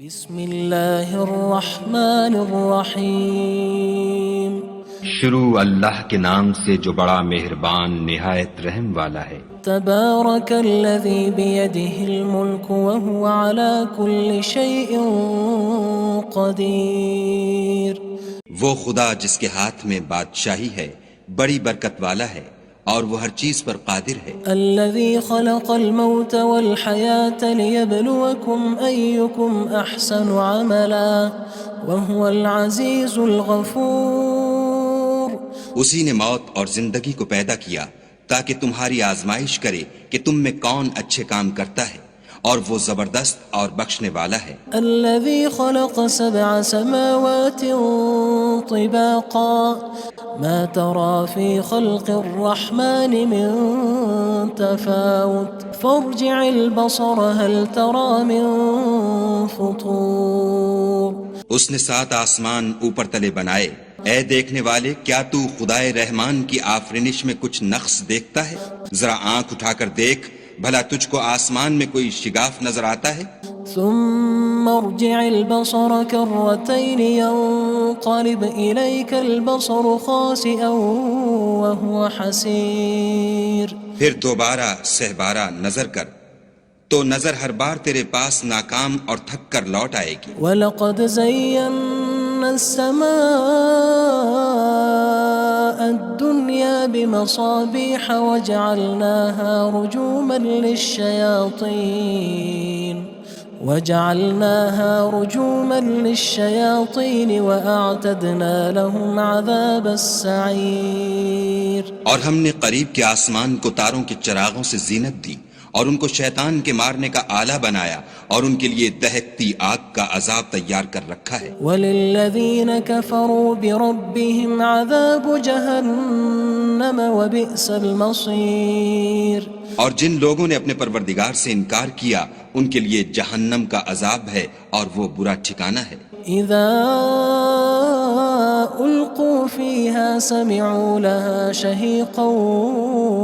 بسم اللہ الرحمن الرحیم شروع اللہ کے نام سے جو بڑا مہربان نہایت رحم والا ہے۔ تبارک الذی بیدہ الملک وہو علی کل شیء قدیر۔ وہ خدا جس کے ہاتھ میں بادشاہی ہے بڑی برکت والا ہے اور وہ ہر چیز پر قادر ہے۔ الذی خلق الموت والحیاة لیبلوکم ایکم احسن عملا وہو العزیز الغفور۔ اسی نے موت اور زندگی کو پیدا کیا تاکہ تمہاری آزمائش کرے کہ تم میں کون اچھے کام کرتا ہے، اور وہ زبردست اور بخشنے والا ہے۔ الذي خلق 7 سماوات طباقا ما ترى في خلق الرحمن من تفاوت فارجع البصر هل ترى من فطور۔ اس نے 7 آسمان اوپر تلے بنائے، اے دیکھنے والے کیا تو خدائے رحمان کی آفرینش میں کچھ نقص دیکھتا ہے؟ ذرا آنکھ اٹھا کر دیکھ، بھلا تجھ کو آسمان میں کوئی شگاف نظر آتا ہے؟ ثم ارجع البصر كرتين ينقلب إليك البصر خاسئا وهو حسير۔ پھر دوبارہ سہبارہ نظر کر تو نظر ہر بار تیرے پاس ناکام اور تھک کر لوٹ آئے گی۔ وَلَقَدْ زَيَّنَّا السَّمَاءَ الدُّنْيَا بِمَصَابِيحَ وَجَعَلْنَاهَا رُجُومًا لِلشَّيَاطِينِ وَأَعْتَدْنَا لَهُمْ عَذَابَ السَّعِيرِ۔ اور ہم نے قریب کے آسمان کو تاروں کے چراغوں سے زینت دی اور ان کو شیطان کے مارنے کا آلہ بنایا، اور ان کے لیے دہکتی آگ کا عذاب تیار کر رکھا ہے۔ وَلِلَّذِينَ كَفَرُوا بِرَبِّهِمْ عَذَابُ جَهَنَّمَ وَبِئْسَ الْمَصِيرُ۔ اور جن لوگوں نے اپنے پروردگار سے انکار کیا ان کے لیے جہنم کا عذاب ہے اور وہ برا ٹھکانہ ہے۔ اذا القوا فيها سمعوا لها شهيقا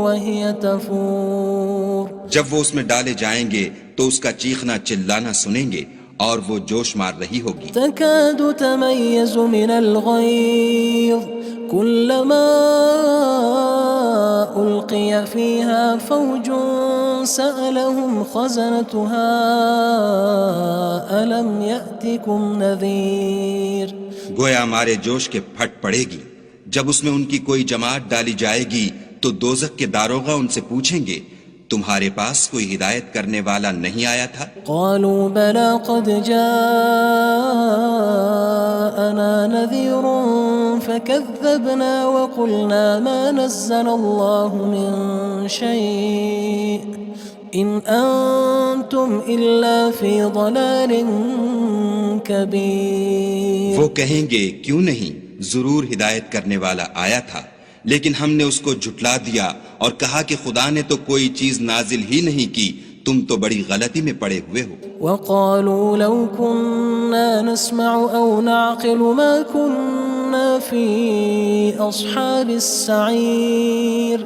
وهي تفور۔ جب وہ اس میں ڈالے جائیں گے تو اس کا چیخنا چلانا سنیں گے اور وہ جوش مار رہی ہوگی۔ تكاد تميز من الغيظ كلما ألقي فيها فوج سألهم خزنتها ألم يأتكم نذير۔ گویا مارے جوش کے پھٹ پڑے گی۔ جب اس میں ان کی کوئی جماعت ڈالی جائے گی تو دوزخ کے داروغہ ان سے پوچھیں گے تمہارے پاس کوئی ہدایت کرنے والا نہیں آیا تھا؟ قالوا بلى قد جاءنا نذير فكذبنا وقلنا ما نزل الله من شيء إن أنتم إلا في ضلال كبير۔ وہ کہیں گے کیوں نہیں، ضرور ہدایت کرنے والا آیا تھا، لیکن ہم نے اس کو جھٹلا دیا اور کہا کہ خدا نے تو کوئی چیز نازل ہی نہیں کی، تم تو بڑی غلطی میں پڑے ہوئے ہو۔ وقالوا لو كنا نسمع أو نعقل ما كنا في أصحاب السعير۔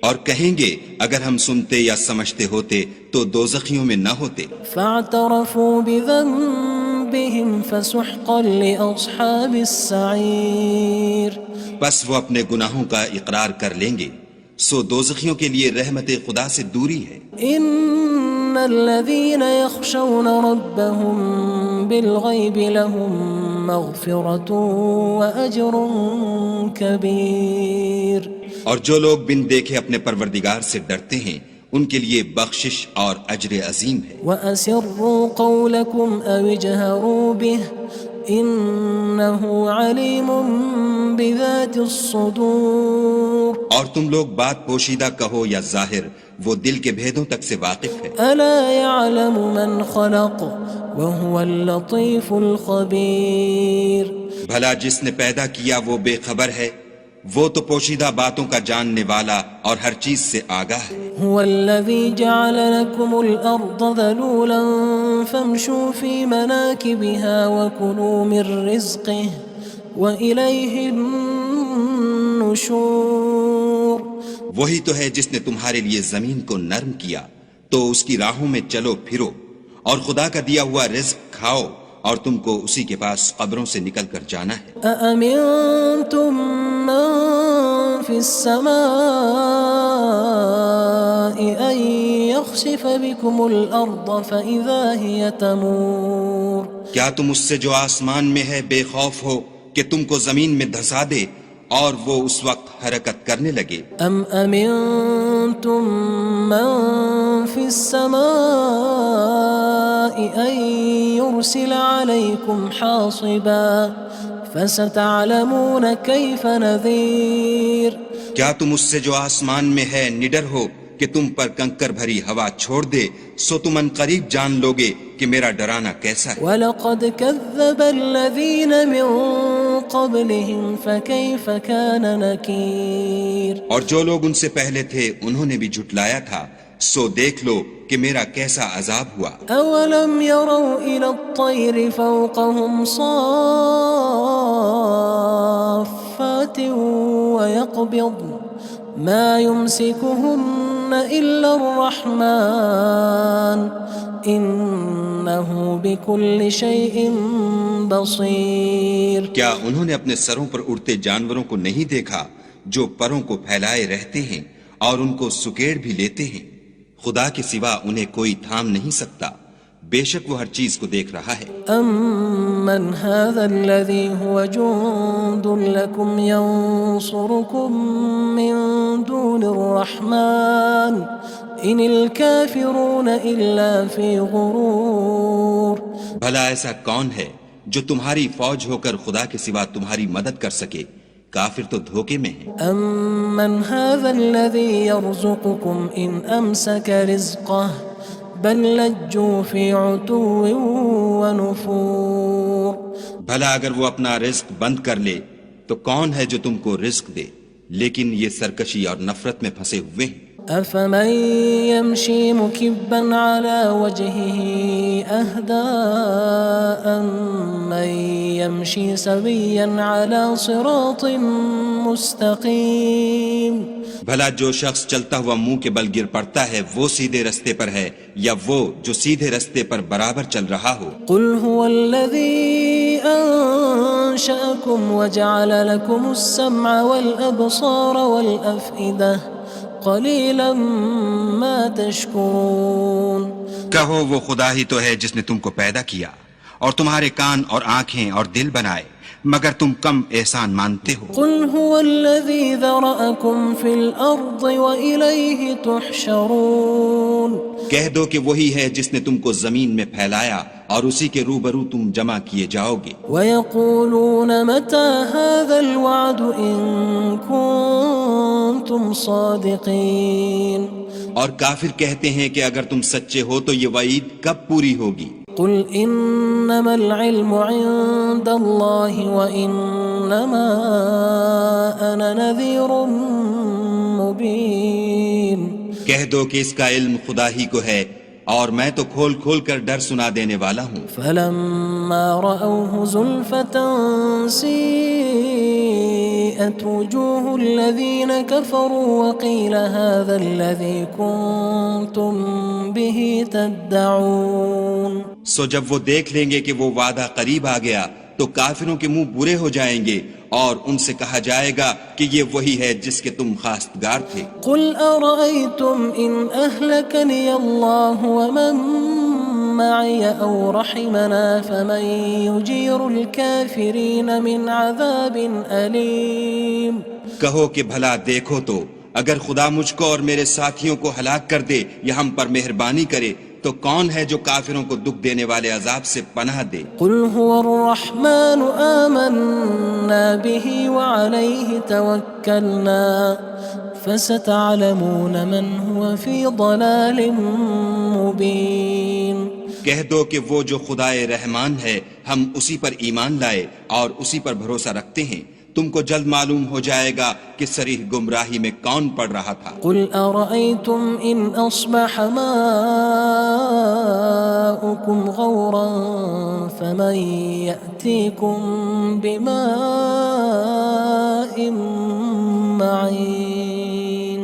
اور کہیں گے اگر ہم سنتے یا سمجھتے ہوتے تو دوزخیوں میں نہ ہوتے۔ فاعترفوا بذنبهم فسحقا لأصحاب السعير۔ بس وہ اپنے گناہوں کا اقرار کر لیں گے، سو دوزخیوں کے لیے رحمت خدا سے دوری ہے۔ ان الذين يخشون ربهم بالغيب لهم مغفرة وأجر كبير۔ اور جو لوگ بن دیکھے اپنے پروردگار سے ڈرتے ہیں ان کے لیے بخشش اور اجر عظیم ہے۔ وَأَسِرُّوا قَوْلَكُمْ أَوِ اجْهَرُوا بِهِ إِنَّهُ عَلِيمٌ بِذَاتِ الصُّدُورِ۔ اور تم لوگ بات پوشیدہ کہو یا ظاہر، وہ دل کے بھیدوں تک سے واقف ہے۔ أَلَا يَعْلَمُ مَنْ خَلَقَ وَهُوَ اللَّطِيفُ الْخَبِيرُ۔ بھلا جس نے پیدا کیا وہ بے خبر ہے، وہ تو پوشیدہ باتوں کا جاننے والا اور ہر چیز سے آگاہ ہے۔ هو الذي جعل لكم الأرض ذلولا فامشوا في مناكبها وكلوا من رزقه وإليه النشور۔ وہی تو ہے جس نے تمہارے لیے زمین کو نرم کیا تو اس کی راہوں میں چلو پھرو، اور خدا کا دیا ہوا رزق کھاؤ اور تم کو اسی کے پاس قبروں سے نکل کر جانا ہے۔ أأمنتم من في السماء أن يخسف بكم الأرض فإذا هي تمور کیا تم اس سے جو آسمان میں ہے بے خوف ہو کہ تم کو زمین میں دھسا دے اور وہ اس وقت حرکت کرنے لگے؟ أم أمنتم من في السماء أن يرسل عليكم حاصبا فستعلمون كيف نذير کیا تم اس سے جو آسمان میں ہے نڈر ہو کہ تم پر کنکر بھری ہوا چھوڑ دے، سو تم ان قریب جان لوگے کہ میرا ڈرانا کیسا ہے۔ وَلَقَدْ كَذَّبَ الَّذِينَ مِن قَبْلِهِمْ فَكَيْفَ كَانَ نَكِيرٌ اور جو لوگ ان سے پہلے تھے انہوں نے بھی جھٹلایا تھا، سو دیکھ لو کہ میرا کیسا عذاب ہوا۔ أَوَلَمْ يَرَوْا إِلَى الطَّيْرِ فَوْقَهُمْ صَافَّاتٍ وَيَقْبِضْنَ مَا يُمْسِكُهُنَّ إِلَّا الرَّحْمَنُ إِنَّهُ بِكُلِّ شَيْءٍ بَصِيرٌ کیا انہوں نے اپنے سروں پر اڑتے جانوروں کو نہیں دیکھا جو پروں کو پھیلائے رہتے ہیں اور ان کو سکیڑ بھی لیتے ہیں؟ خدا کے سوا انہیں کوئی تھام نہیں سکتا، بے شک وہ ہر چیز کو دیکھ رہا ہے۔ أَمَّنْ هَذَا الَّذِي هُوَ جُندٌ لَكُمْ يَنصُرُكُم مِّن دُونِ الرَّحْمَنِ إِنِ الْكَافِرُونَ إِلَّا فِي غُرُورٍ بھلا ایسا کون ہے جو تمہاری فوج ہو کر خدا کے سوا تمہاری مدد کر سکے؟ کافر تو دھوکے میں ہیں۔ أَمَّنْ هَذَا الَّذِي يَرْزُقُكُمْ إِنْ أَمْسَكَ رِزْقَهُ بَلْ لَجُّوا فِي عُتُوٍّ وَنُفُورٍ بھلا اگر وہ اپنا رزق بند کر لے تو کون ہے جو تم کو رزق دے؟ لیکن یہ سرکشی اور نفرت میں پھنسے ہوئے ہیں۔ أَفَمَن يَمْشِي مُكِبًّا عَلَى وَجْهِهِ أَهْدَىٰ أَمَّن يَمْشِي سَوِيًّا عَلَى صِرَاطٍ مُّسْتَقِيمٍ بھلا جو شخص چلتا ہوا منہ کے بل گر پڑتا ہے وہ سیدھے رستے پر ہے یا وہ جو سیدھے رستے پر برابر چل رہا ہو؟ قُلْ هُوَ الَّذِي أَنشَأَكُمْ وَجَعَلَ لَكُمُ السَّمْعَ وَالْأَبْصَارَ وَالْأَفْئِدَةَ قَلِيلًا مَا تَشْكُرُونَ کہو وہ خدا ہی تو ہے جس نے تم کو پیدا کیا اور تمہارے کان اور آنکھیں اور دل بنائے، مگر تم کم احسان مانتے ہو۔ قُلْ هُوَ الَّذِي ذَرَأَكُمْ فِي الْأَرْضِ وَإِلَيْهِ تُحْشَرُونَ کہہ دو کہ وہی ہے جس نے تم کو زمین میں پھیلایا اور اسی کے روبرو تم جمع کیے جاؤ گے۔ وَيَقُولُونَ مَتَى هَذَا الْوَعْدُ إِن كُنتُمْ صَادِقِينَ اور کافر کہتے ہیں کہ اگر تم سچے ہو تو یہ وعید کب پوری ہوگی؟ قُلْ إِنَّمَا الْعِلْمُ عِندَ اللَّهِ وَإِنَّمَا أَنَا نَذِيرٌ مُّبِينٌ کہہ دو کہ اس کا علم خدا ہی کو ہے اور میں تو کھول کھول کر ڈر سنا دینے والا ہوں۔ فَلَمَّا رَأَوْهُ زُلْفَةً سِيئَتْ وُجُوهُ الَّذِينَ كَفَرُوا وَقِيلَ هَذَا الَّذِي كُنتُم بِهِ تَدَّعُونَ سو جب وہ دیکھ لیں گے کہ وہ وعدہ قریب آ گیا تو کافروں کے منہ برے ہو جائیں گے اور ان سے کہا جائے گا کہ یہ وہی ہے جس کے تم خواستگار تھے۔ قُلْ أَرَأَيْتُمْ إِنْ أَهْلَكَنِيَ اللَّهُ وَمَن مَّعِيَ أَوْ رَحِمَنَا فَمَن يُجِيرُ الْكَافِرِينَ مِنْ عَذَابٍ أَلِيمٍ کہو کہ بھلا دیکھو تو اگر خدا مجھ کو اور میرے ساتھیوں کو ہلاک کر دے یا ہم پر مہربانی کرے تو کون ہے جو کافروں کو دکھ دینے والے عذاب سے پناہ دے؟ قُلْ هُوَ الرَّحْمَنُ آمَنَّا بِهِ وَعَلَيْهِ تَوَكَّلْنَا فَسَتَعْلَمُونَ مَنْ هُوَ فِي ضَلَالٍ مُّبِينٍ کہہ دو کہ وہ جو خدائے رحمان ہے ہم اسی پر ایمان لائے اور اسی پر بھروسہ رکھتے ہیں، تم کو جلد معلوم ہو جائے گا کہ صریح گمراہی میں کون پڑ رہا تھا۔ قُلْ أَرَأَيْتُمْ إِنْ أَصْبَحَ مَاؤُكُمْ غَوْرًا فَمَن يَأْتِيكُم بِمَاءٍ مَّعِينٍ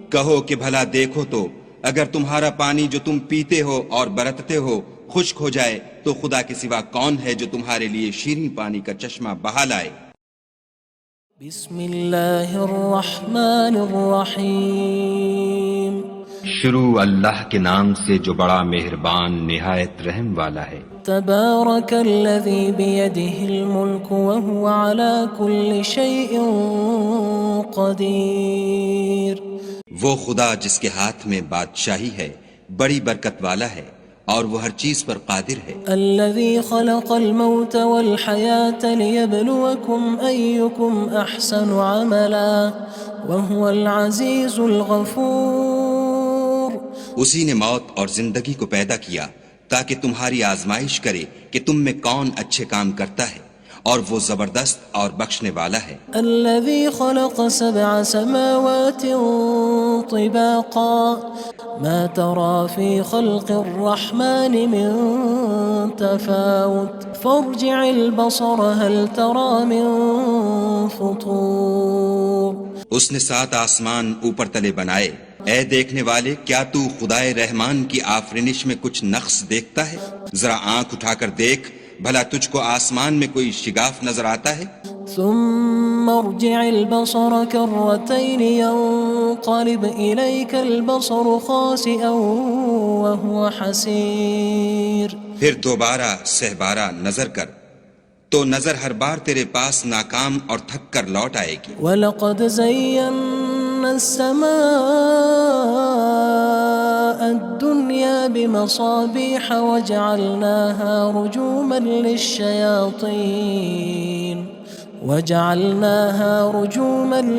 کہو کہ بھلا دیکھو تو اگر تمہارا پانی جو تم پیتے ہو اور برتتے ہو خشک ہو جائے تو خدا کے سوا کون ہے جو تمہارے لیے شیریں پانی کا چشمہ بہا لائے؟ بسم اللہ الرحمن الرحیم شروع اللہ کے نام سے جو بڑا مہربان نہایت رحم والا ہے۔ تبارک الذی بیدہ الملک وہو علی کل شیء قدیر۔ وہ خدا جس کے ہاتھ میں بادشاہی ہے بڑی برکت والا ہے اور وہ ہر چیز پر قادر ہے۔ الذي خلق الموت والحياة ليبلوكم أيكم أحسن عملا وهو العزيز الغفور۔ اسی نے موت اور زندگی کو پیدا کیا تاکہ تمہاری آزمائش کرے کہ تم میں کون اچھے کام کرتا ہے، اور وہ زبردست اور بخشنے والا ہے۔ الذي خلق 7 سماوات طباقا ما ترى في خلق الرحمن من تفاوت فارجع البصر هل ترى من فطور۔ اس نے 7 آسمان اوپر تلے بنائے، اے دیکھنے والے کیا تو خدائے رحمان کی آفرینش میں کچھ نقص دیکھتا ہے؟ ذرا آنکھ اٹھا کر دیکھ، بھلا تجھ کو آسمان میں کوئی شگاف نظر آتا ہے؟ ثم ارجع البصر كرتين ينقلب إليك البصر خاسئا وهو حسير۔ پھر دوبارہ سہبارہ نظر کر تو نظر ہر بار تیرے پاس ناکام اور تھک کر لوٹ آئے گی۔ وَلَقَدْ زَيَّنَّا السَّمَاءَ الدُّنْيَا بِمَصَابِيحَ وَجَعَلْنَاهَا رُجُومًا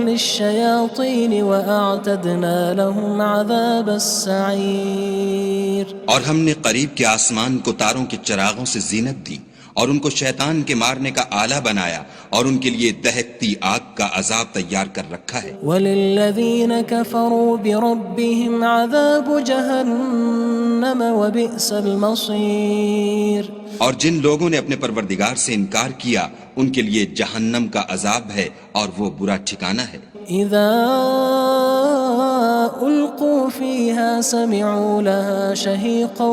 لِلشَّيَاطِينِ وَأَعْتَدْنَا لَهُمْ عَذَابَ السَّعِيرِ۔ اور ہم نے قریب کے آسمان کو تاروں کے چراغوں سے زینت دی اور ان کو شیطان کے مارنے کا آلہ بنایا اور ان کے لیے دہکتی آگ کا عذاب تیار کر رکھا ہے۔ وَلِلَّذِينَ كَفَرُوا بِرَبِّهِمْ عَذَابُ جَهَنَّمَ وَبِئْسَ الْمَصِيرُ۔ اور جن لوگوں نے اپنے پروردگار سے انکار کیا ان کے لیے جہنم کا عذاب ہے اور وہ برا ٹھکانہ ہے۔ اذا القوا فيها سمعوا لها شهيقا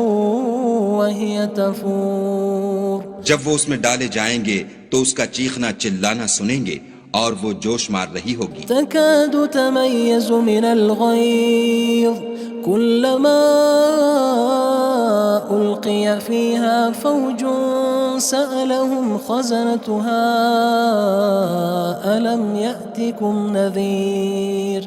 وهي تفور۔ جب وہ اس میں ڈالے جائیں گے تو اس کا چیخنا چلانا سنیں گے اور وہ جوش مار رہی ہوگی۔ تكاد تميز من الغيظ كلما ألقي فيها فوج سألهم خزنتها ألم يأتكم نذير۔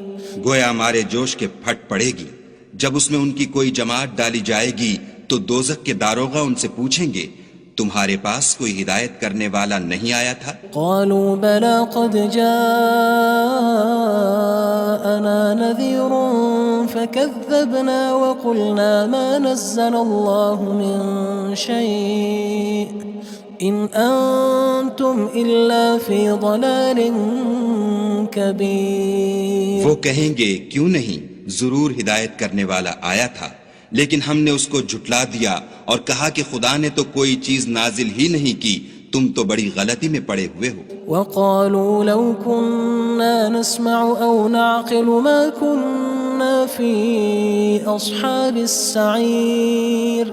گویا مارے جوش کے پھٹ پڑے گی۔ جب اس میں ان کی کوئی جماعت ڈالی جائے گی تو دوزخ کے داروغہ ان سے پوچھیں گے تمہارے پاس کوئی ہدایت کرنے والا نہیں آیا تھا؟ قالوا بلى قد جاءنا نذير فكذبنا وقلنا ما نزل الله من شيء إن أنتم إلا في ضلال كبير۔ وہ کہیں گے کیوں نہیں، ضرور ہدایت کرنے والا آیا تھا، لیکن ہم نے اس کو جھٹلا دیا اور کہا کہ خدا نے تو کوئی چیز نازل ہی نہیں کی، تم تو بڑی غلطی میں پڑے ہوئے ہو۔ وقالوا لو كنا نسمع أو نعقل ما كنا في أصحاب السعير۔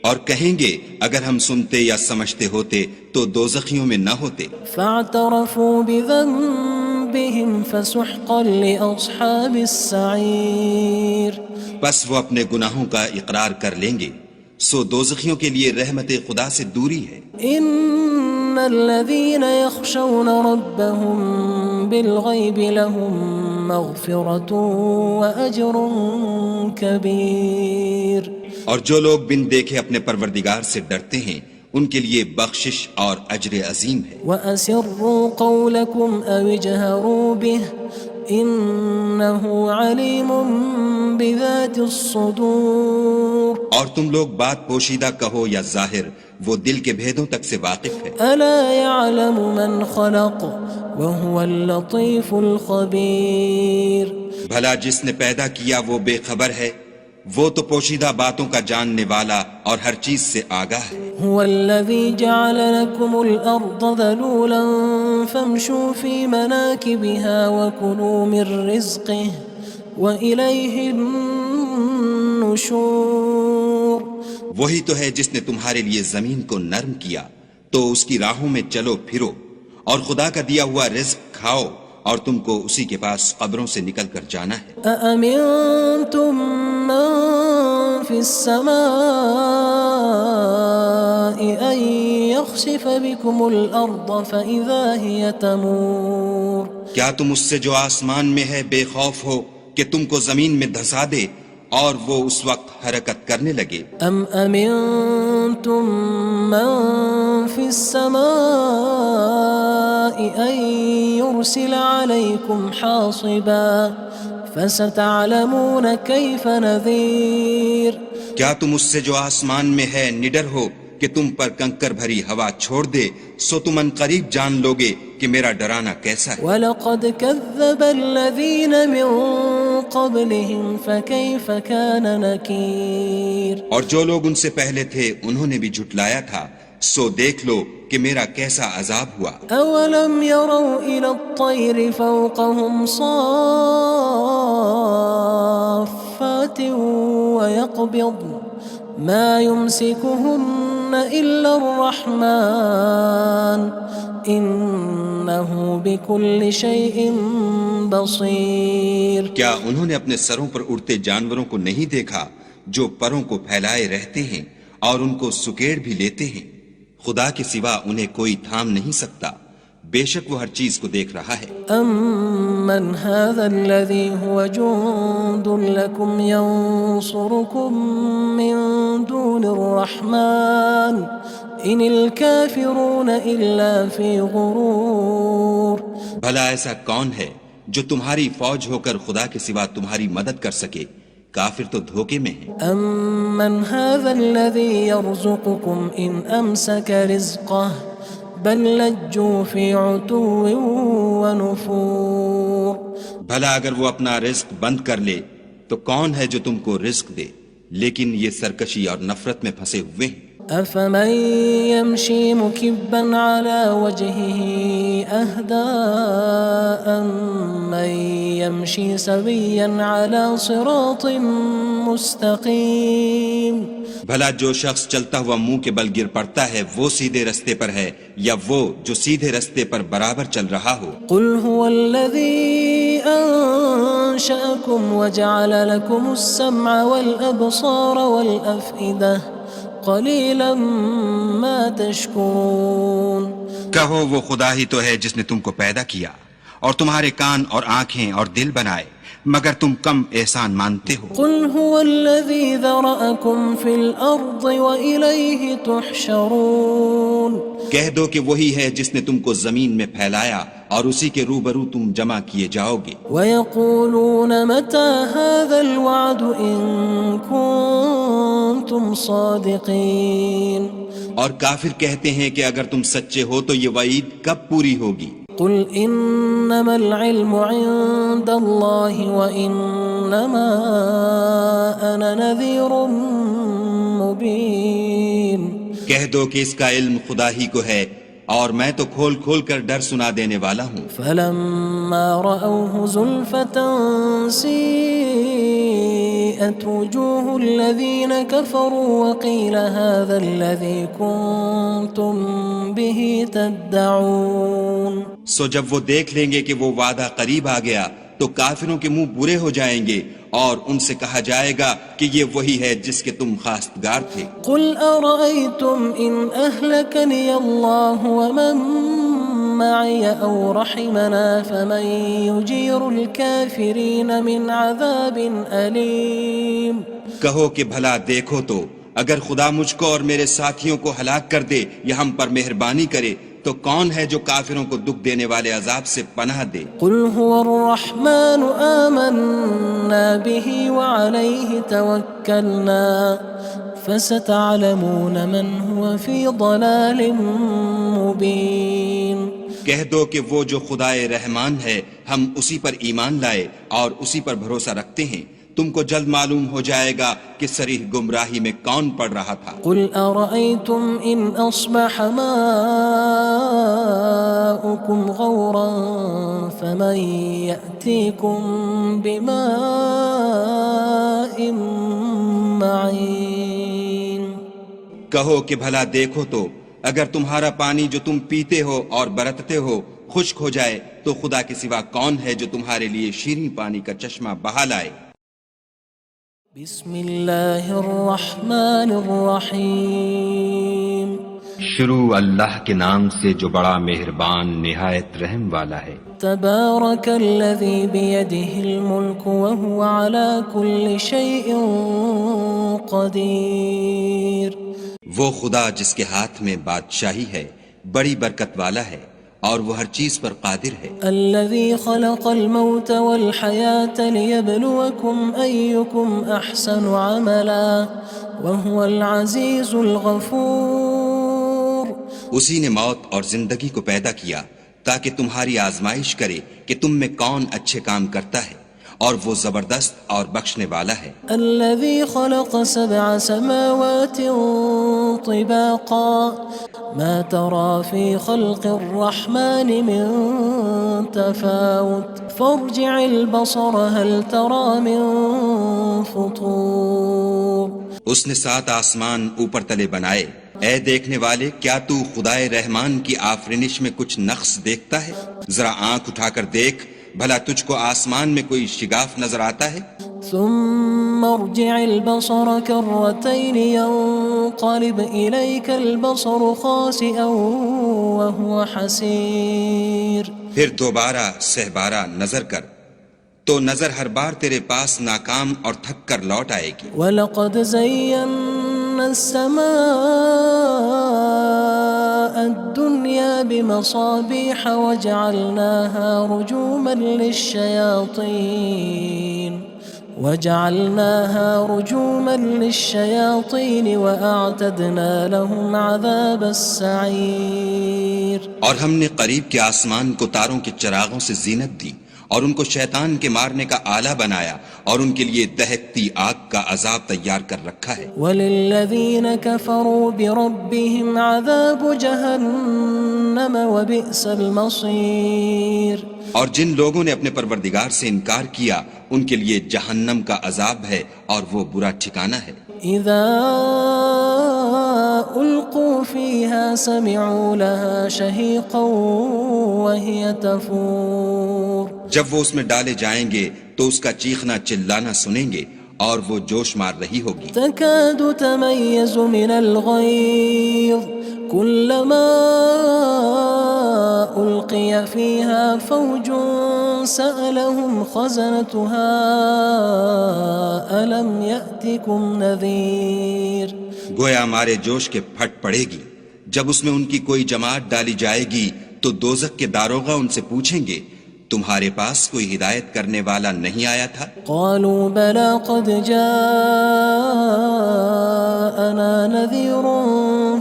اور کہیں گے اگر ہم سنتے یا سمجھتے ہوتے تو دوزخیوں میں نہ ہوتے۔ فاعترفوا بذنبهم فسحقا لأصحاب السعير۔ بس وہ اپنے گناہوں کا اقرار کر لیں گے، سو دوزخیوں کے لیے رحمت خدا سے دوری ہے۔ ان الذين يخشون ربهم بالغيب لهم مغفرة وأجر كبير۔ اور جو لوگ بن دیکھے اپنے پروردگار سے ڈرتے ہیں ان کے لیے بخشش اور اجر عظیم ہے۔ وَأَسِرُّوا قَوْلَكُمْ أَوِ اجْهَرُوا بِهِ إِنَّهُ عَلِيمٌ بِذَاتِ الصُّدُورِ۔ اور تم لوگ بات پوشیدہ کہو یا ظاہر، وہ دل کے بھیدوں تک سے واقف ہے۔ أَلَا يَعْلَمُ مَنْ خَلَقَ وَهُوَ اللَّطِيفُ الْخَبِيرُ۔ بھلا جس نے پیدا کیا وہ بے خبر ہے، وہ تو پوشیدہ باتوں کا جاننے والا اور ہر چیز سے آگاہ ہے۔ هو الذي جعل لكم الأرض ذلولا فامشوا في مناكبها وكلوا من رزقه وإليه النشور وہی تو ہے جس نے تمہارے لیے زمین کو نرم کیا تو اس کی راہوں میں چلو پھرو، اور خدا کا دیا ہوا رزق کھاؤ، اور تم کو اسی کے پاس قبروں سے نکل کر جانا ہے۔ أأمنتم من في السماء أن يخسف بكم الأرض فإذا هي تمور کیا تم اس سے جو آسمان میں ہے بے خوف ہو کہ تم کو زمین میں دھسا دے اور وہ اس وقت حرکت کرنے لگے؟ أم أمنتم من في السماء أن يرسل عليكم حاصبا فستعلمون كيف نذير کیا تم اس سے جو آسمان میں ہے نڈر ہو کہ تم پر کنکر بھری ہوا چھوڑ دے، سو تم ان قریب جان لوگے کہ میرا ڈرانا کیسا ہے۔ وَلَقَدْ كَذَّبَ الَّذِينَ مِن قَبْلِهِمْ فَكَيْفَ كَانَ نَكِيرٌ اور جو لوگ ان سے پہلے تھے انہوں نے بھی جھٹلایا تھا، سو دیکھ لو کہ میرا کیسا عذاب ہوا۔ أَوَلَمْ يَرَوْا إِلَى الطَّيْرِ فَوْقَهُمْ صَافَّاتٍ وَيَقْبِضْنَ مَا يُمْسِكُهُنَّ إِلَّا الرَّحْمَنُ إِنَّهُ بِكُلِّ شَيْءٍ بَصِيرٌ کیا انہوں نے اپنے سروں پر اڑتے جانوروں کو نہیں دیکھا جو پروں کو پھیلائے رہتے ہیں اور ان کو سکیڑ بھی لیتے ہیں؟ خدا کے سوا انہیں کوئی تھام نہیں سکتا، بے شک وہ ہر چیز کو دیکھ رہا ہے۔ أَمَّنْ هَذَا الَّذِي هُوَ جُندٌ لَكُمْ يَنصُرُكُم مِّن دُونِ الرَّحْمَنِ إِنِ الْكَافِرُونَ إِلَّا فِي غُرُورٍ بھلا ایسا کون ہے جو تمہاری فوج ہو کر خدا کے سوا تمہاری مدد کر سکے؟ کافر تو دھوکے میں ہیں۔ أَمَّنْ هَذَا الَّذِي يَرْزُقُكُمْ إِنْ أَمْسَكَ رِزْقَهُ بَلْ لَجُّوا فِي عُتُوٍّ وَنُفُورٍ بھلا اگر وہ اپنا رزق بند کر لے تو کون ہے جو تم کو رزق دے؟ لیکن یہ سرکشی اور نفرت میں پھنسے ہوئے ہیں۔ أَفَمَن يَمْشِي مُكِبًّا عَلَى وَجْهِهِ أَهْدَىٰ أَمَّن يَمْشِي سَوِيًّا عَلَى صِرَاطٍ مُّسْتَقِيمٍ بھلا جو شخص چلتا ہوا منہ کے بل گر پڑتا ہے وہ سیدھے رستے پر ہے یا وہ جو سیدھے رستے پر برابر چل رہا ہو؟ قُلْ هُوَ الَّذِي أَنشَأَكُمْ وَجَعَلَ لَكُمُ السَّمْعَ وَالْأَبْصَارَ وَالْأَفْئِدَةَ قَلِيلًا مَا تَشْكُرُونَ کہو وہ خدا ہی تو ہے جس نے تم کو پیدا کیا اور تمہارے کان اور آنکھیں اور دل بنائے، مگر تم کم احسان مانتے ہو۔ قُلْ هُوَ الَّذِي ذَرَأَكُمْ فِي الْأَرْضِ وَإِلَيْهِ تُحْشَرُونَ کہہ دو کہ وہی ہے جس نے تم کو زمین میں پھیلایا اور اسی کے روبرو تم جمع کیے جاؤ گے۔ وَيَقُولُونَ مَتَى هَذَا الْوَعْدُ إِن كُنتُمْ صَادِقِينَ اور کافر کہتے ہیں کہ اگر تم سچے ہو تو یہ وعید کب پوری ہوگی؟ قُلْ إِنَّمَا الْعِلْمُ عِندَ اللَّهِ وَإِنَّمَا أَنَا نَذِيرٌ مُّبِينٌ کہہ دو کہ اس کا علم خدا ہی کو ہے اور میں تو کھول کھول کر ڈر سنا دینے والا ہوں۔ فَلَمَّا رَأَوْهُ زُلْفَةً سِيئَتْ وُجُوهُ الَّذِينَ كَفَرُوا وَقِيلَ هَذَا الَّذِي كُنتُم بِهِ تَدَّعُونَ سو جب وہ دیکھ لیں گے کہ وہ وعدہ قریب آ گیا تو کافروں کے منہ برے ہو جائیں گے اور ان سے کہا جائے گا کہ یہ وہی ہے جس کے تم خواستگار تھے۔ قُلْ أَرَأَيْتُمْ إِنْ أَهْلَكَنِيَ اللَّهُ وَمَن مَّعِيَ أَوْ رَحِمَنَا فَمَن يُجِيرُ الْكَافِرِينَ مِنْ عَذَابٍ أَلِيمٍ کہو کہ بھلا دیکھو تو اگر خدا مجھ کو اور میرے ساتھیوں کو ہلاک کر دے یا ہم پر مہربانی کرے تو کون ہے جو کافروں کو دکھ دینے والے عذاب سے پناہ دے؟ قُلْ هُوَ الرَّحْمَنُ آمَنَّا بِهِ وَعَلَيْهِ تَوَكَّلْنَا فَسَتَعْلَمُونَ مَنْ هُوَ فِي ضَلَالٍ مُّبِينٍ کہہ دو کہ وہ جو خدائے رحمان ہے ہم اسی پر ایمان لائے اور اسی پر بھروسہ رکھتے ہیں، تم کو جلد معلوم ہو جائے گا کہ صریح گمراہی میں کون پڑ رہا تھا۔ قُلْ أَرَأَيْتُمْ إِنْ أَصْبَحَ مَاؤُكُمْ غَوْرًا فَمَن يَأْتِيكُم بِمَاءٍ کہو کہ بھلا دیکھو تو اگر تمہارا پانی جو تم پیتے ہو اور برتتے ہو خشک ہو جائے تو خدا کے سوا کون ہے جو تمہارے لیے شیریں پانی کا چشمہ بہا لائے؟ بسم اللہ الرحمن الرحیم شروع اللہ کے نام سے جو بڑا مہربان نہایت رحم والا ہے۔ تبارک الذی بیدہ الملک وہو علی کل شیء قدیر۔ وہ خدا جس کے ہاتھ میں بادشاہی ہے بڑی برکت والا ہے اور وہ ہر چیز پر قادر ہے۔ الذي خلق الموت والحياة ليبلوكم أيكم أحسن عملا وهو العزيز الغفور۔ اسی نے موت اور زندگی کو پیدا کیا تاکہ تمہاری آزمائش کرے کہ تم میں کون اچھے کام کرتا ہے، اور وہ زبردست اور بخشنے والا ہے۔ الذي خلق 7 سماوات طباقا ما ترى في خلق الرحمن من تفاوت فارجع البصر هل ترى من فطور۔ اس نے 7 آسمان اوپر تلے بنائے، اے دیکھنے والے کیا تو خدائے رحمان کی آفرینش میں کچھ نقص دیکھتا ہے؟ ذرا آنکھ اٹھا کر دیکھ، بھلا تجھ کو آسمان میں کوئی شگاف نظر آتا ہے؟ ثم ارجع البصر كرتين ينقلب إليك البصر خاسئا وهو حسير۔ پھر دوبارہ سہبارہ نظر کر تو نظر ہر بار تیرے پاس ناکام اور تھک کر لوٹ آئے گی۔ وَلَقَدْ زَيَّنَّا السَّمَاءَ الدُّنْيَا بِمَصَابِيحَ وَجَعَلْنَاهَا رُجُومًا لِلشَّيَاطِينِ وَأَعْتَدْنَا لَهُمْ عَذَابَ السَّعِيرِ۔ اور ہم نے قریب کے آسمان کو تاروں کے چراغوں سے زینت دی اور ان کو شیطان کے مارنے کا آلہ بنایا اور ان کے لیے دہکتی آگ کا عذاب تیار کر رکھا ہے۔ وَلِلَّذِينَ كَفَرُوا بِرَبِّهِمْ عَذَابُ جَهَنَّمَ وَبِئْسَ الْمَصِيرُ۔ اور جن لوگوں نے اپنے پروردگار سے انکار کیا ان کے لیے جہنم کا عذاب ہے اور وہ برا ٹھکانہ ہے۔ اذا القوا فيها سمعوا لها شهيقا وهي تفور۔ جب وہ اس میں ڈالے جائیں گے تو اس کا چیخنا چلانا سنیں گے اور وہ جوش مار رہی ہوگی۔ تكاد تميز من الغيظ كلما ألقي فيها فوج سألهم خزنتها ألم يأتكم نذير۔ گویا ہمارے جوش کے پھٹ پڑے گی جب اس میں ان کی کوئی جماعت ڈالی جائے گی تو دوزخ کے داروغہ ان سے پوچھیں گے تمہارے پاس کوئی ہدایت کرنے والا نہیں آیا تھا؟ قالوا بلى قد جاءنا نذير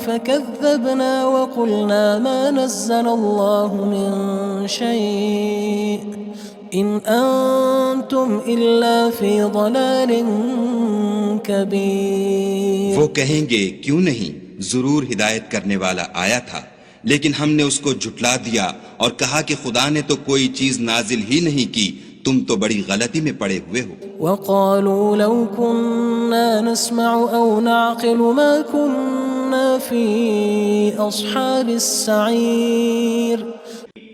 فكذبنا وقلنا ما نزل الله من شيء إن أنتم إلا في ضلال كبير۔ وہ کہیں گے کیوں نہیں، ضرور ہدایت کرنے والا آیا تھا، لیکن ہم نے اس کو جھٹلا دیا اور کہا کہ خدا نے تو کوئی چیز نازل ہی نہیں کی، تم تو بڑی غلطی میں پڑے ہوئے ہو۔ وقالوا لو كنا نسمع أو نعقل ما كنا في أصحاب السعير۔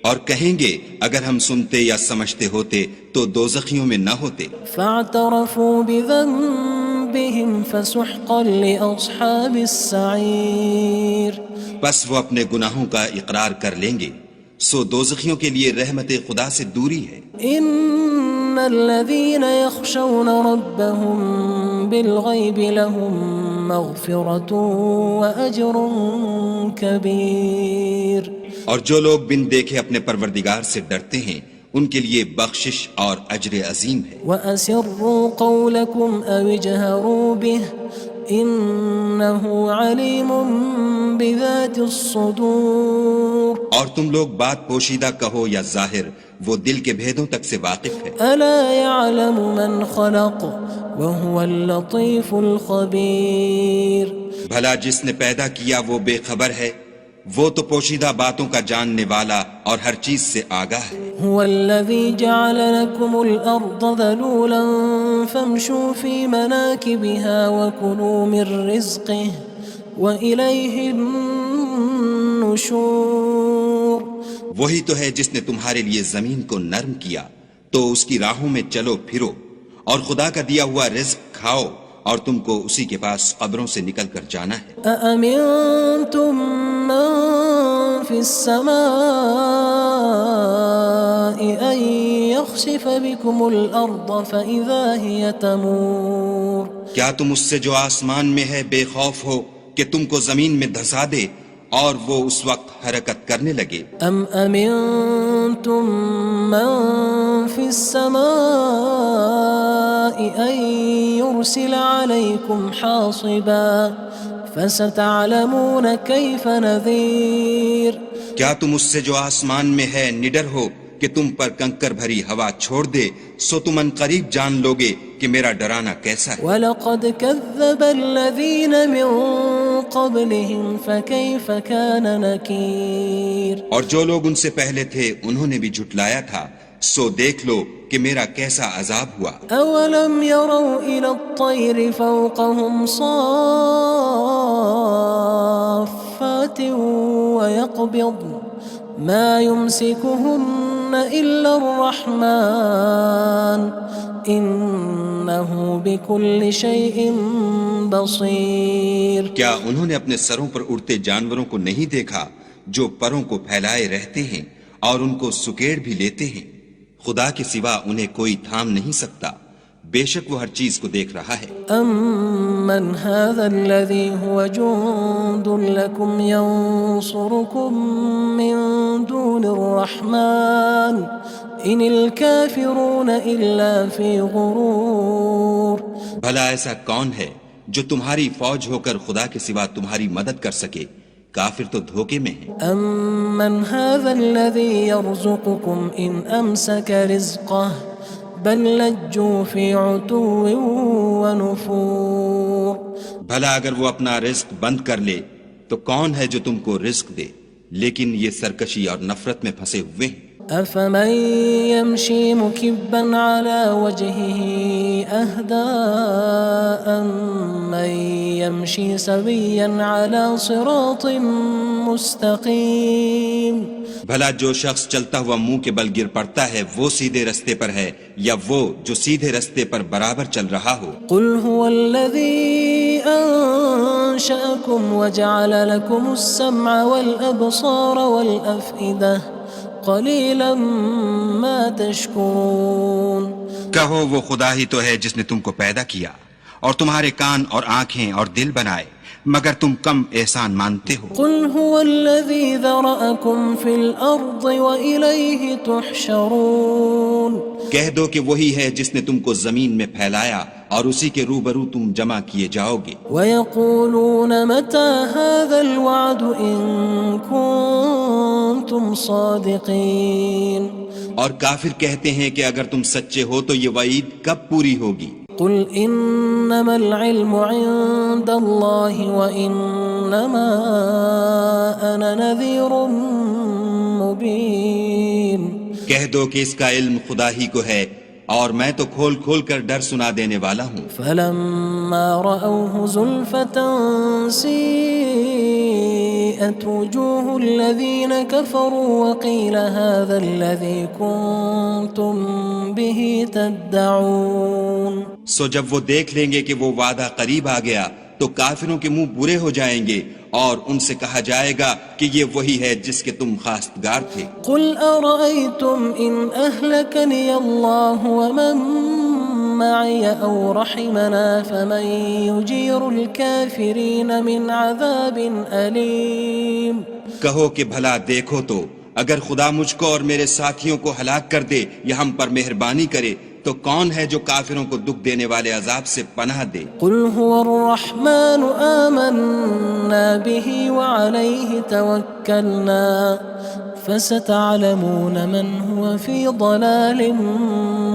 اور کہیں گے اگر ہم سنتے یا سمجھتے ہوتے تو دوزخیوں میں نہ ہوتے۔ فاعترفوا بذنبهم فسحقا لأصحاب السعير۔ بس وہ اپنے گناہوں کا اقرار کر لیں گے، سو دوزخیوں کے لیے رحمت خدا سے دوری ہے۔ ان الذين يخشون ربهم بالغيب لهم مغفرة وأجر كبير۔ اور جو لوگ بن دیکھے اپنے پروردگار سے ڈرتے ہیں ان کے لیے بخشش اور اجر عظیم ہے۔ وَأَسِرُّوا قَوْلَكُمْ أَوِ اجْهَرُوا بِهِ إِنَّهُ عَلِيمٌ بِذَاتِ الصُّدُورِ۔ اور تم لوگ بات پوشیدہ کہو یا ظاہر، وہ دل کے بھیدوں تک سے واقف ہے۔ أَلَا يَعْلَمُ مَنْ خَلَقَ وَهُوَ اللَّطِيفُ الْخَبِيرُ۔ بھلا جس نے پیدا کیا وہ بے خبر ہے، وہ تو پوشیدہ باتوں کا جاننے والا اور ہر چیز سے آگاہ ہے۔ هو الذي جعل لكم الأرض ذلولا فامشوا في مناكبها وكلوا من رزقه وإليه النشور. وہی تو ہے جس نے تمہارے لیے زمین کو نرم کیا تو اس کی راہوں میں چلو پھرو، اور خدا کا دیا ہوا رزق کھاؤ، اور تم کو اسی کے پاس قبروں سے نکل کر جانا ہے. أأمنتم من في السماء أن يخسف بكم الأرض فإذا هي تمور. کیا تم اس سے جو آسمان میں ہے بے خوف ہو کہ تم کو زمین میں دھسا دے اور وہ اس وقت حرکت کرنے لگے؟ أم أمنتم من في السماء أن يرسل عليكم حاصبا فستعلمون كيف نذير. کیا تم اس سے جو آسمان میں ہے نڈر ہو کہ تم پر کنکر بھری ہوا چھوڑ دے، سو تم ان قریب جان لوگے کہ میرا ڈرانا کیسا ہے. وَلَقَدْ كَذَّبَ الَّذِينَ مِن قَبْلِهِمْ فَكَيْفَ كَانَ نَكِيرٌ. اور جو لوگ ان سے پہلے تھے انہوں نے بھی جھٹلایا تھا، سو دیکھ لو کہ میرا کیسا عذاب ہوا. أَوَلَمْ يَرَوْا إِلَى الطَّيْرِ فَوْقَهُمْ صَافَّاتٍ وَيَقْبِضْنَ مَا يُمْسِكُهُنَّ إِلَّا الرَّحْمَنُ إِنَّهُ بِكُلِّ شَيْءٍ بَصِيرٌ. کیا انہوں نے اپنے سروں پر اڑتے جانوروں کو نہیں دیکھا جو پروں کو پھیلائے رہتے ہیں اور ان کو سکیڑ بھی لیتے ہیں؟ خدا کے سوا انہیں کوئی تھام نہیں سکتا، بے شک وہ ہر چیز کو دیکھ رہا ہے. أَمَّنْ هَذَا الَّذِي هُوَ جُندٌ لَكُمْ يَنصُرُكُم مِّن دُونِ الرَّحْمَنِ إِنِ الْكَافِرُونَ إِلَّا فِي غُرُورٍ. بھلا ایسا کون ہے جو تمہاری فوج ہو کر خدا کے سوا تمہاری مدد کر سکے؟ کافر تو دھوکے میں ہیں. أَمَّنْ هَذَا الَّذِي يَرْزُقُكُمْ إِنْ أَمْسَكَ رِزْقَهُ بَلْ لَجُّوا فِي عُتُوٍّ وَنُفُورٍ. بھلا اگر وہ اپنا رزق بند کر لے تو کون ہے جو تم کو رزق دے، لیکن یہ سرکشی اور نفرت میں پھنسے ہوئے ہیں. أَفَمَن يَمْشِي مُكِبًّا عَلَى وَجْهِهِ أَهْدَىٰ أَمَّن يَمْشِي سَوِيًّا عَلَى صِرَاطٍ مُّسْتَقِيمٍ. بھلا جو شخص چلتا ہوا منہ کے بل گر پڑتا ہے وہ سیدھے رستے پر ہے یا وہ جو سیدھے رستے پر برابر چل رہا ہو؟ قُلْ هُوَ الَّذِي أَنشَأَكُمْ وَجَعَلَ لَكُمُ السَّمْعَ وَالْأَبْصَارَ وَالْأَفْئِدَةَ قَلِيلًا مَا تَشْكُرُونَ. کہو وہ خدا ہی تو ہے جس نے تم کو پیدا کیا اور تمہارے کان اور آنکھیں اور دل بنائے، مگر تم کم احسان مانتے ہو. قُلْ هُوَ الَّذِي ذَرَأَكُمْ فِي الْأَرْضِ وَإِلَيْهِ تُحْشَرُونَ. کہہ دو کہ وہی ہے جس نے تم کو زمین میں پھیلایا اور اسی کے روبرو تم جمع کیے جاؤ گے. وَيَقُولُونَ مَتَى هَذَا الْوَعْدُ إِن كُنتُمْ صَادِقِينَ. اور کافر کہتے ہیں کہ اگر تم سچے ہو تو یہ وعید کب پوری ہوگی؟ قُلْ إِنَّمَا الْعِلْمُ عِندَ اللَّهِ وَإِنَّمَا أَنَا نَذِيرٌ مُّبِينٌ. کہہ دو کہ اس کا علم خدا ہی کو ہے اور میں تو کھول کھول کر ڈر سنا دینے والا ہوں. فَلَمَّا رَأَوْهُ زُلْفَةً سِيئَتْ وُجُوهُ الَّذِينَ كَفَرُوا وَقِيلَ هَذَا الَّذِي كُنتُم بِهِ تَدَّعُونَ. سو جب وہ دیکھ لیں گے کہ وہ وعدہ قریب آ گیا تو کافروں کے منہ برے ہو جائیں گے اور ان سے کہا جائے گا کہ یہ وہی ہے جس کے تم خواستگار تھے. قُلْ أَرَأَيْتُمْ إِنْ أَهْلَكَنِيَ اللَّهُ وَمَن مَّعِيَ أَوْ رَحِمَنَا فَمَن يُجِيرُ الْكَافِرِينَ مِنْ عَذَابٍ أَلِيمٍ. کہو کہ بھلا دیکھو تو اگر خدا مجھ کو اور میرے ساتھیوں کو ہلاک کر دے یا ہم پر مہربانی کرے تو کون ہے جو کافروں کو دکھ دینے والے عذاب سے پناہ دے؟ قُلْ هُوَ الرَّحْمَنُ آمَنَّا بِهِ وَعَلَيْهِ تَوَكَّلْنَا فَسَتَعْلَمُونَ مَنْ هُوَ فِي ضَلَالٍ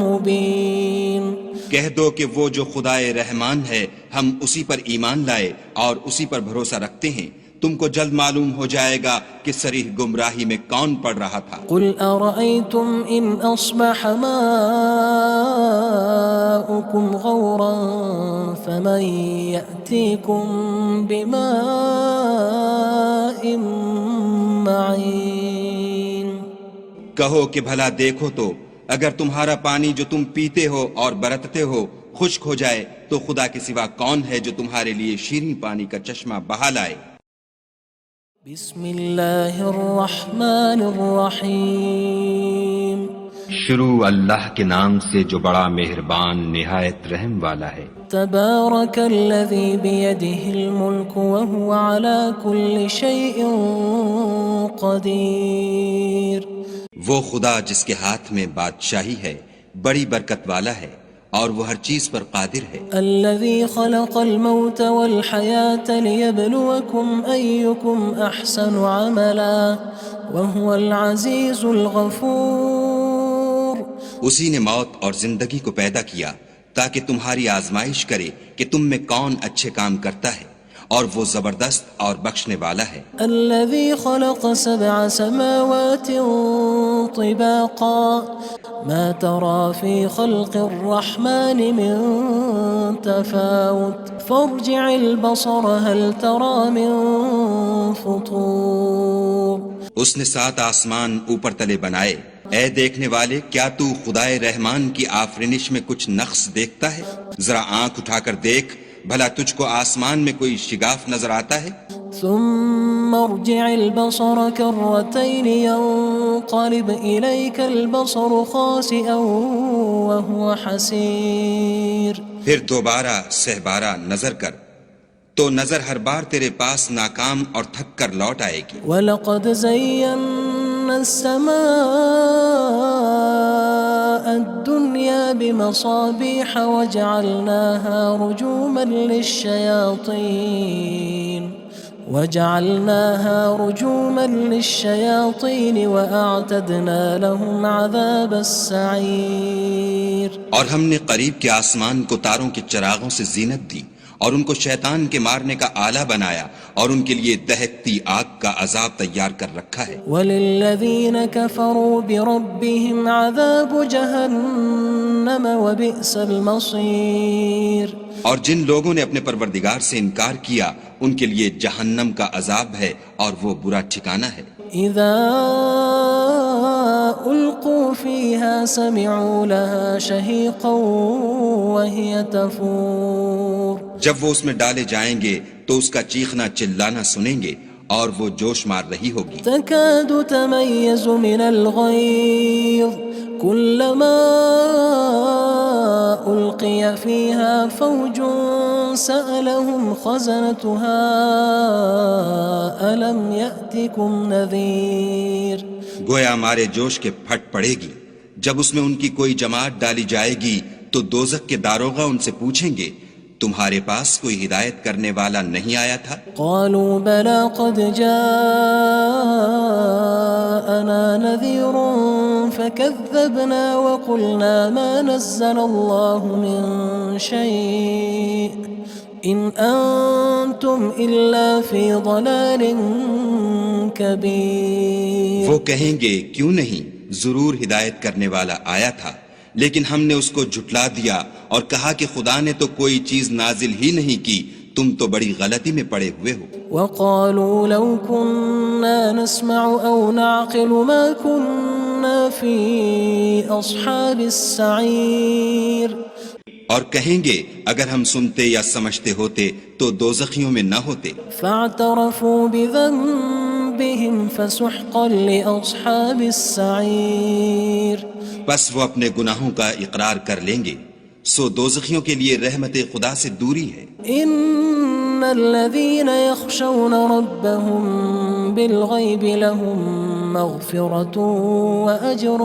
مُّبِينٍ. کہہ دو کہ وہ جو خدائے رحمان ہے ہم اسی پر ایمان لائے اور اسی پر بھروسہ رکھتے ہیں، تم کو جلد معلوم ہو جائے گا کہ صریح گمراہی میں کون پڑ رہا تھا۔ قل أرأيتم إن أصبح ماؤكم غورا فمن يأتيكم بماء معين۔ کہو کہ بھلا دیکھو تو اگر تمہارا پانی جو تم پیتے ہو اور برتتے ہو خشک ہو جائے تو خدا کے سوا کون ہے جو تمہارے لیے شیریں پانی کا چشمہ بہا لائے۔ بسم اللہ الرحمن الرحیم۔ شروع اللہ کے نام سے جو بڑا مہربان نہایت رحم والا ہے۔ تبارک الذی بیدہ الملک وہو علی کل شیء قدیر۔ وہ خدا جس کے ہاتھ میں بادشاہی ہے بڑی برکت والا ہے اور وہ ہر چیز پر قادر ہے۔ الذي خلق الموت والحياة ليبلوكم أيكم أحسن عملا وهو العزيز الغفور۔ اسی نے موت اور زندگی کو پیدا کیا تاکہ تمہاری آزمائش کرے کہ تم میں کون اچھے کام کرتا ہے اور وہ زبردست اور بخشنے والا ہے۔ الذي خلق 7 سماوات طباقا ما ترى في خلق الرحمن من تفاوت فارجع البصر هل ترى من فطور۔ اس نے 7 آسمان اوپر تلے بنائے، اے دیکھنے والے کیا تو خدائے رحمان کی آفرینش میں کچھ نقص دیکھتا ہے؟ ذرا آنکھ اٹھا کر دیکھ بھلا تجھ کو آسمان میں کوئی شگاف نظر آتا ہے؟ ثم ارجع البصر كرتين ينقلب إليك البصر خاسئا وهو حسير۔ پھر دوبارہ سہبارہ نظر کر تو نظر ہر بار تیرے پاس ناکام اور تھک کر لوٹ آئے گی۔ وَلَقَدْ زَيَّنَّا السَّمَاءَ الدُّنْيَا بِمَصَابِيحَ وَجَعَلْنَاهَا رُجُومًا لِلشَّيَاطِينِ وَأَعْتَدْنَا لَهُمْ عَذَابَ السَّعِيرِ۔ اور ہم نے قریب کے آسمان کو تاروں کے چراغوں سے زینت دی اور ان کو شیطان کے مارنے کا آلہ بنایا اور ان کے لیے دہکتی آگ کا عذاب تیار کر رکھا ہے۔ وَلِلَّذِينَ كَفَرُوا بِرَبِّهِمْ عَذَابُ جَهَنَّمَ وَبِئْسَ الْمَصِيرُ۔ اور جن لوگوں نے اپنے پروردگار سے انکار کیا ان کے لیے جہنم کا عذاب ہے اور وہ برا ٹھکانہ ہے۔ اذا القوا فيها سمعوا لها شهيقا وهي تفور۔ جب وہ اس میں ڈالے جائیں گے تو اس کا چیخنا چلانا سنیں گے اور وہ جوش مار رہی ہوگی۔ تكاد تميز من الغيظ كلما ألقي فيها فوج سألهم خزنتها ألم يأتكم نذير۔ گویا ہمارے جوش کے پھٹ پڑے گی جب اس میں ان کی کوئی جماعت ڈالی جائے گی تو دوزخ کے داروغہ ان سے پوچھیں گے تمہارے پاس کوئی ہدایت کرنے والا نہیں آیا تھا؟ قالوا بلى قد جاءنا نذير فكذبنا وقلنا ما نزل الله من شيء إن أنتم إلا في ضلال كبير۔ وہ کہیں گے کیوں نہیں، ضرور ہدایت کرنے والا آیا تھا، لیکن ہم نے اس کو جھٹلا دیا اور کہا کہ خدا نے تو کوئی چیز نازل ہی نہیں کی، تم تو بڑی غلطی میں پڑے ہوئے ہو۔ وقالوا لو كنا نسمع أو نعقل ما كنا في أصحاب السعير۔ اور کہیں گے اگر ہم سنتے یا سمجھتے ہوتے تو دوزخیوں میں نہ ہوتے۔ فاعترفوا بذنبهم فسحقا لأصحاب السعير۔ بس وہ اپنے گناہوں کا اقرار کر لیں گے، سو دوزخیوں کے لیے رحمت خدا سے دوری ہے۔ ان الذين يخشون ربهم بالغيب لهم مغفرة وأجر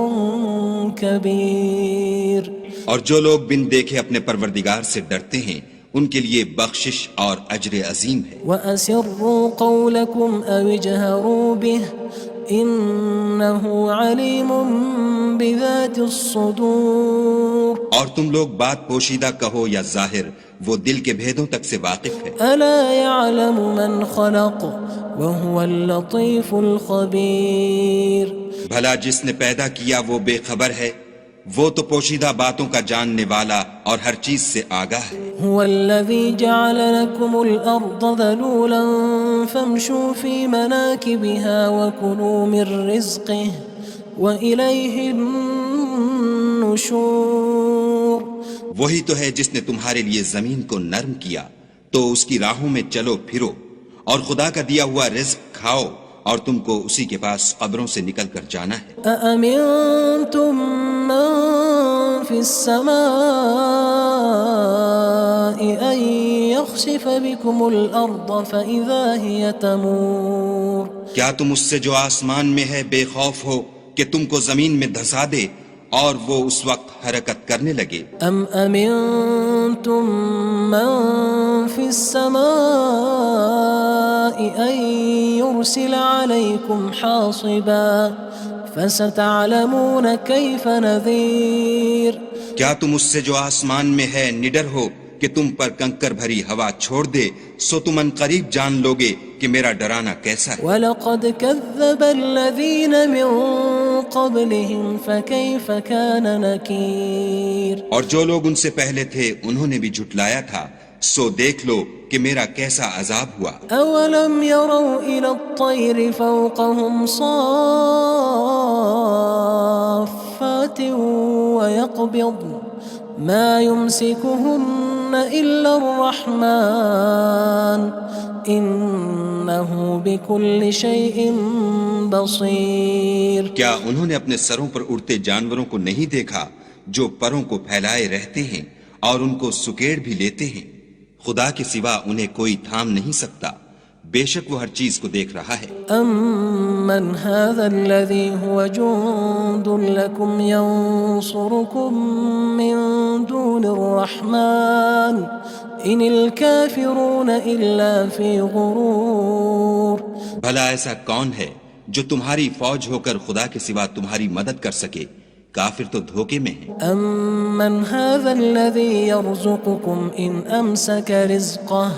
كبير۔ اور جو لوگ بن دیکھے اپنے پروردگار سے ڈرتے ہیں ان کے لیے بخشش اور اجر عظیم ہے۔ وَأَسِرُّوا قَوْلَكُمْ أَوِ اجْهَرُوا بِهِ إِنَّهُ عَلِيمٌ بِذَاتِ الصُّدُورِ۔ اور تم لوگ بات پوشیدہ کہو یا ظاہر، وہ دل کے بھیدوں تک سے واقف ہے۔ أَلَا يَعْلَمُ مَنْ خَلَقَ وهو اللطيف الخبير. بھلا جس نے پیدا کیا وہ بے خبر ہے، وہ تو پوشیدہ باتوں کا جاننے والا اور ہر چیز سے آگاہ ہے. هو الذي جعل لكم الأرض ذلولا فامشوا في مناكبها وكلوا من رزقه وإليه النشور. وہی تو ہے جس نے تمہارے لیے زمین کو نرم کیا تو اس کی راہوں میں چلو پھرو، اور خدا کا دیا ہوا رزق کھاؤ، اور تم کو اسی کے پاس قبروں سے نکل کر جانا ہے. أأمنتم من في السماء أن يخسف بكم الأرض فإذا هي تمور. کیا تم اس سے جو آسمان میں ہے بے خوف ہو کہ تم کو زمین میں دھسا دے اور وہ اس وقت حرکت کرنے لگے؟ أم أمنتم من في السماء أن يرسل عليكم حاصبا فستعلمون كيف نذير. کیا تم اس سے جو آسمان میں ہے نڈر ہو کہ تم پر کنکر بھری ہوا چھوڑ دے، سو تم ان قریب جان لوگے کہ میرا ڈرانا کیسا ہے. وَلَقَدْ كَذَّبَ الَّذِينَ مِن قَبْلِهِمْ فَكَيْفَ كَانَ نَكِيرٌ. اور جو لوگ ان سے پہلے تھے انہوں نے بھی جھٹلایا تھا، سو دیکھ لو کہ میرا کیسا عذاب ہوا. أَوَلَمْ يَرَوْا إِلَى الطَّيْرِ فَوْقَهُمْ صَافَّاتٍ وَيَقْبِضْنَ مَا يُمْسِكُهُنَّ إِلَّا الرَّحْمَنُ إِنَّهُ بِكُلِّ شَيْءٍ بَصِيرٌ. کیا انہوں نے اپنے سروں پر اڑتے جانوروں کو نہیں دیکھا جو پروں کو پھیلائے رہتے ہیں اور ان کو سکیڑ بھی لیتے ہیں؟ خدا کے سوا انہیں کوئی تھام نہیں سکتا، بے شک وہ ہر چیز کو دیکھ رہا ہے. أَمَّنْ هَذَا الَّذِي هُوَ جُندٌ لَكُمْ يَنصُرُكُم مِّن دُونِ الرَّحْمَنِ إِنِ الْكَافِرُونَ إِلَّا فِي غُرُورٍ. بھلا ایسا کون ہے جو تمہاری فوج ہو کر خدا کے سوا تمہاری مدد کر سکے؟ کافر تو دھوکے میں ہیں. أَمَّنْ هَذَا الَّذِي يَرْزُقُكُمْ إِنْ أَمْسَكَ رِزْقَهُ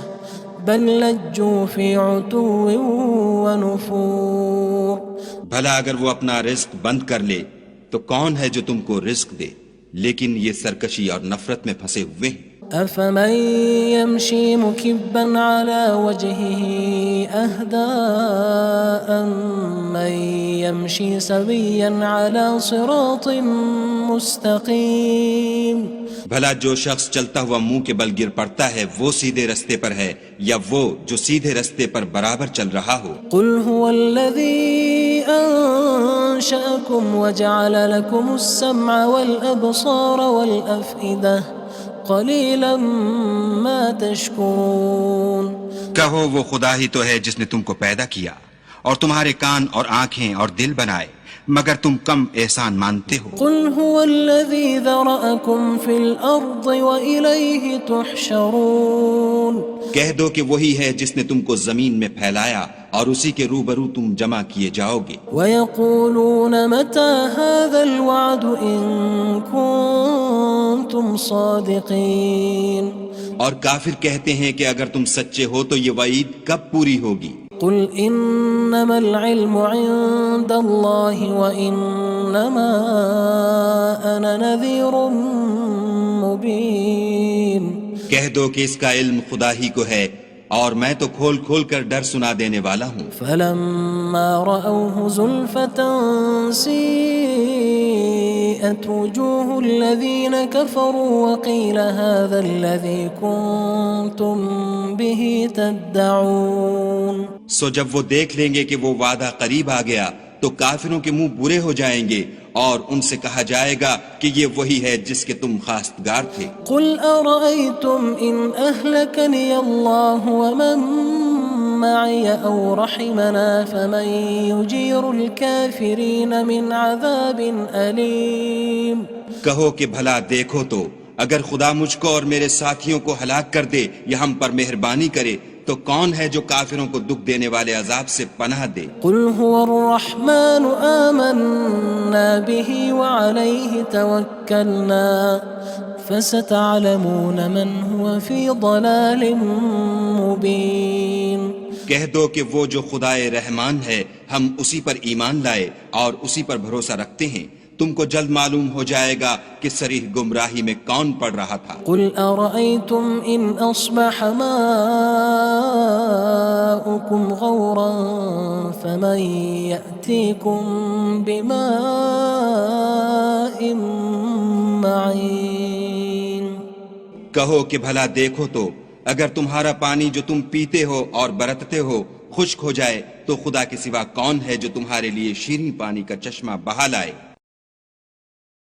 بَلْ لَجُّوا فِي عُتُوٍّ وَنُفُورٍ. بھلا اگر وہ اپنا رزق بند کر لے تو کون ہے جو تم کو رزق دے، لیکن یہ سرکشی اور نفرت میں پھنسے ہوئے ہیں. أَفَمَن يَمْشِي مُكِبًّا عَلَى وَجْهِهِ أَهْدَىٰ أَمَّن يَمْشِي سَوِيًّا عَلَى صِرَاطٍ مُّسْتَقِيمٍ. بھلا جو شخص چلتا ہوا منہ کے بل گر پڑتا ہے وہ سیدھے رستے پر ہے یا وہ جو سیدھے رستے پر برابر چل رہا ہو؟ قُلْ هُوَ الَّذِي أَنشَأَكُمْ وَجَعَلَ لَكُمُ السَّمْعَ وَالْأَبْصَارَ وَالْأَفْئِدَةَ قَلِيلًا مَا تَشْكُرُونَ. کہو وہ خدا ہی تو ہے جس نے تم کو پیدا کیا اور تمہارے کان اور آنکھیں اور دل بنائے، مگر تم کم احسان مانتے ہو. قُلْ هُوَ الَّذِي ذَرَأَكُمْ فِي الْأَرْضِ وَإِلَيْهِ تُحْشَرُونَ. کہہ دو کہ وہی ہے جس نے تم کو زمین میں پھیلایا اور اسی کے روبرو تم جمع کیے جاؤ گے. وَيَقُولُونَ مَتَى هَذَا الْوَعْدُ إِن كُنتُمْ صَادِقِينَ. اور کافر کہتے ہیں کہ اگر تم سچے ہو تو یہ وعید کب پوری ہوگی؟ قُلْ إِنَّمَا الْعِلْمُ عِندَ اللَّهِ وَإِنَّمَا أَنَا نَذِيرٌ مُّبِينٌ. کہہ دو کہ اس کا علم خدا ہی کو ہے اور میں تو کھول کھول کر ڈر سنا دینے والا ہوں. فَلَمَّا رَأَوْهُ زُلْفَةً سِيئَتْ وُجُوهُ الَّذِينَ كَفَرُوا وَقِيلَ هَذَا الَّذِي كُنتُم بِهِ تَدَّعُونَ. سو جب وہ دیکھ لیں گے کہ وہ وعدہ قریب آ گیا تو کافروں کے منہ برے ہو جائیں گے اور ان سے کہا جائے گا کہ یہ وہی ہے جس کے تم خواستگار تھے. قُلْ أَرَأَيْتُمْ إِنْ أَهْلَكَنِيَ اللَّهُ وَمَن مَّعِيَ أَوْ رَحِمَنَا فَمَن يُجِيرُ الْكَافِرِينَ مِنْ عَذَابٍ أَلِيمٍ. کہو کہ بھلا دیکھو تو اگر خدا مجھ کو اور میرے ساتھیوں کو ہلاک کر دے یا ہم پر مہربانی کرے تو کون ہے جو کافروں کو دکھ دینے والے عذاب سے پناہ دے؟ قُلْ هُوَ الرَّحْمَنُ آمَنَّا بِهِ وَعَلَيْهِ تَوَكَّلْنَا فَسَتَعْلَمُونَ مَنْ هُوَ فِي ضَلَالٍ مُّبِينٍ. کہہ دو کہ وہ جو خدائے رحمان ہے ہم اسی پر ایمان لائے اور اسی پر بھروسہ رکھتے ہیں، تم کو جلد معلوم ہو جائے گا کہ صریح گمراہی میں کون پڑ رہا تھا۔ قل أرأيتم إن أصبح ماؤكم غورا فمن يأتيكم بماء معين۔ کہو کہ بھلا دیکھو تو اگر تمہارا پانی جو تم پیتے ہو اور برتتے ہو خشک ہو جائے تو خدا کے سوا کون ہے جو تمہارے لیے شیریں پانی کا چشمہ بہا لائے؟